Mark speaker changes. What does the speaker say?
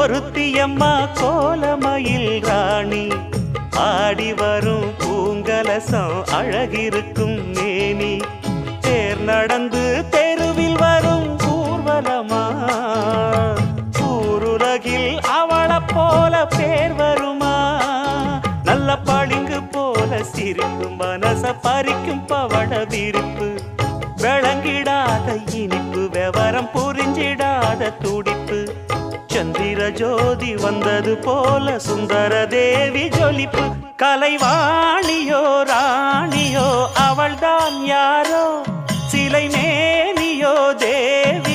Speaker 1: ஒருத்தியம்மா கோலமயில் ராணி ஆடி வரும் பூங்கலசம் அழகிருக்கும் மேனி தேர் நடந்து தெருவில் வரும் ஊர்வலமா ஊருலகில் அவளை போல பேர் வருமா நல்ல பளிங்கு போல சிரிக்கும் மனச பறிக்கும் பவள விரிப்பு விளங்கிடாத இனிப்பு விவரம் புரிஞ்சிடாத துடிப்பு சந்திர ஜோதி வந்தது போல சுந்தர தேவி ஜொலிப்பு கலைவாணியோ ராணியோ அவள்தான் யாரோ சிலை மேனியோ தேவி